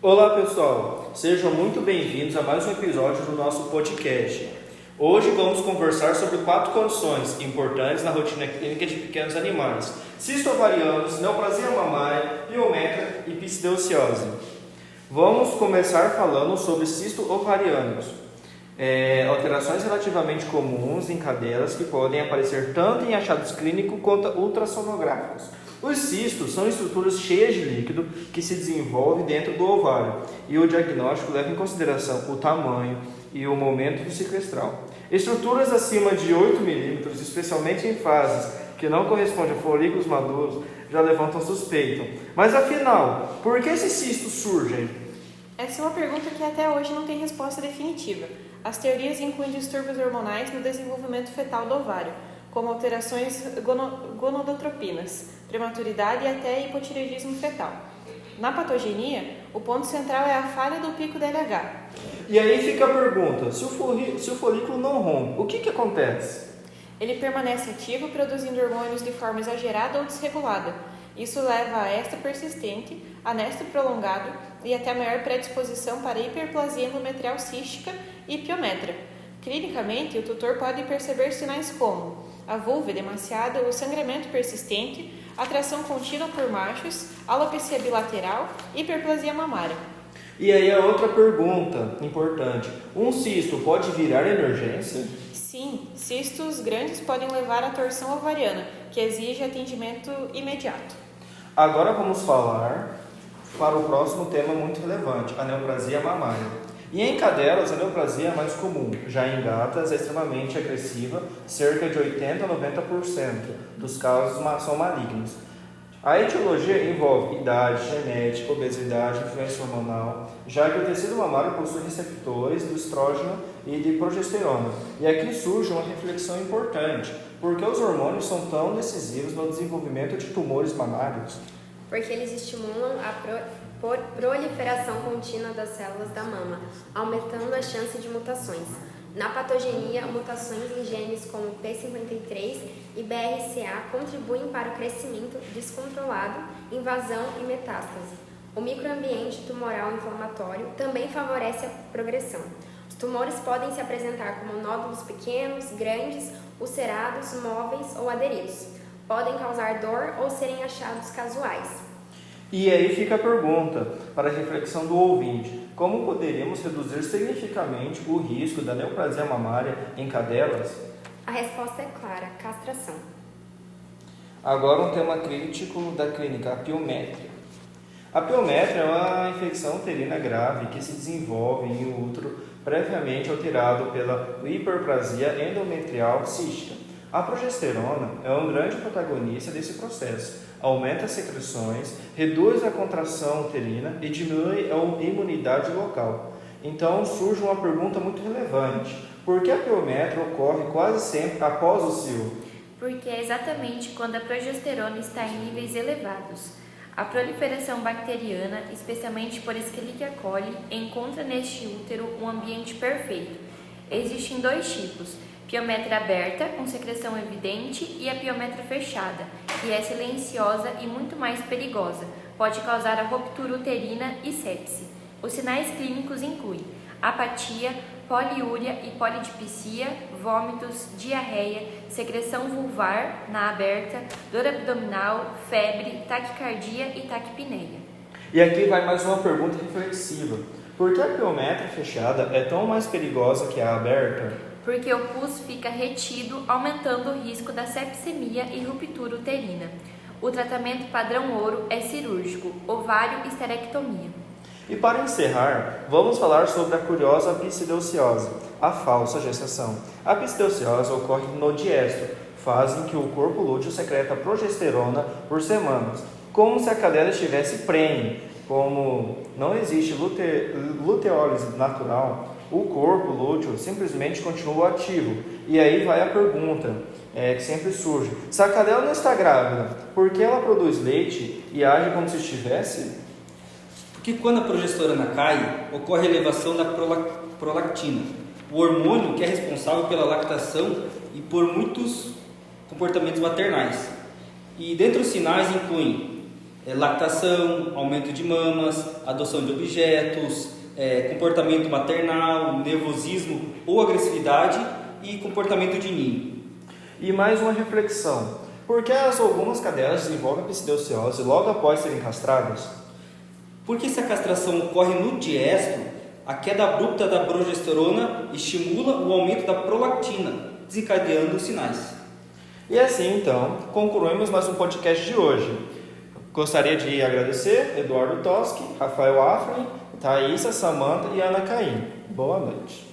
Olá pessoal, sejam muito bem-vindos a mais um episódio do nosso podcast. Hoje vamos conversar sobre 4 condições importantes na rotina clínica de pequenos animais: cisto ovarianos, neoplasia mamária, piometra e piscidociose. Vamos começar falando sobre cisto ovarianos. Alterações relativamente comuns em cadelas que podem aparecer tanto em achados clínicos quanto ultrassonográficos. Os cistos são estruturas cheias de líquido que se desenvolvem dentro do ovário e o diagnóstico leva em consideração o tamanho e o momento do ciclo menstrual. Estruturas acima de 8 milímetros, especialmente em fases que não correspondem a folículos maduros, já levantam suspeita. Mas afinal, por que esses cistos surgem? Essa é uma pergunta que até hoje não tem resposta definitiva. As teorias incluem distúrbios hormonais no desenvolvimento fetal do ovário, como alterações gonadotropinas, prematuridade e até hipotireoidismo fetal. Na patogenia, o ponto central é a falha do pico DLH. E aí fica a pergunta, se o folículo não rompe, o que acontece? Ele permanece ativo produzindo hormônios de forma exagerada ou desregulada. Isso leva a esta persistente, anesto prolongado e até maior predisposição para hiperplasia endometrial cística e piometra. Clinicamente, o tutor pode perceber sinais como a vulva edemaciada, o sangramento persistente, atração contínua por machos, alopecia bilateral e hiperplasia mamária. E aí a outra pergunta importante, um cisto pode virar emergência? Sim, cistos grandes podem levar à torção ovariana, que exige atendimento imediato. Agora vamos falar para o próximo tema muito relevante, a neoplasia mamária. E em cadelas, a neoplasia é mais comum, já em gatas é extremamente agressiva, cerca de 80 a 90% dos casos são malignos. A etiologia envolve idade, genética, obesidade, influência hormonal, já que o tecido mamário possui receptores do estrógeno e de progesterona. E aqui surge uma reflexão importante, porque os hormônios são tão decisivos no desenvolvimento de tumores mamários? Porque eles estimulam a proliferação contínua das células da mama, aumentando a chance de mutações. Na patogenia, mutações em genes como P53 e BRCA contribuem para o crescimento descontrolado, invasão e metástase. O microambiente tumoral inflamatório também favorece a progressão. Os tumores podem se apresentar como nódulos pequenos, grandes, ulcerados, móveis ou aderidos. Podem causar dor ou serem achados casuais. E aí fica a pergunta para a reflexão do ouvinte: como poderíamos reduzir significativamente o risco da neoplasia mamária em cadelas? A resposta é clara: castração. Agora um tema crítico da clínica, a piométria. A piométria é uma infecção uterina grave que se desenvolve em um útero previamente alterado pela hiperplasia endometrial cística. A progesterona é um grande protagonista desse processo. Aumenta as secreções, reduz a contração uterina e diminui a imunidade local. Então surge uma pergunta muito relevante: por que a piométria ocorre quase sempre após o cio? Porque é exatamente quando a progesterona está em níveis elevados. A proliferação bacteriana, especialmente por Escherichia coli, encontra neste útero um ambiente perfeito. Existem 2 tipos: piométria aberta, com secreção evidente, e a piométria fechada, que é silenciosa e muito mais perigosa. Pode causar a ruptura uterina e sepse. Os sinais clínicos incluem apatia, poliúria e polidipsia, vômitos, diarreia, secreção vulvar na aberta, dor abdominal, febre, taquicardia e taquipneia. E aqui vai mais uma pergunta reflexiva: por que a piométria fechada é tão mais perigosa que a aberta? Porque o pus fica retido, aumentando o risco da sepsemia e ruptura uterina. O tratamento padrão ouro é cirúrgico, ovário esterectomia. E para encerrar, vamos falar sobre a curiosa piscidociose, a falsa gestação. A piscidociose ocorre no diéstro, fase em que o corpo lúteo secreta progesterona por semanas, como se a cadela estivesse prenhe. Como não existe luteólise natural, o corpo lúteo simplesmente continua ativo. E aí vai a pergunta que sempre surge: se a cadela não está grávida, por que ela produz leite e age como se estivesse? Porque quando a progesterona cai, ocorre a elevação da prolactina, o hormônio que é responsável pela lactação e por muitos comportamentos maternais. E dentre os sinais incluem lactação, aumento de mamas, adoção de objetos, comportamento maternal, nervosismo ou agressividade e comportamento de ninho. E mais uma reflexão. Por que algumas cadelas desenvolvem a pseudociose logo após serem castradas? Porque se a castração ocorre no diestro, a queda abrupta da progesterona estimula o aumento da prolactina, desencadeando os sinais. E assim, então, concluímos mais um podcast de hoje. Gostaria de agradecer Eduardo Toschi, Rafael Afrin, Thaisa, Samanta e Ana Caim. Boa noite.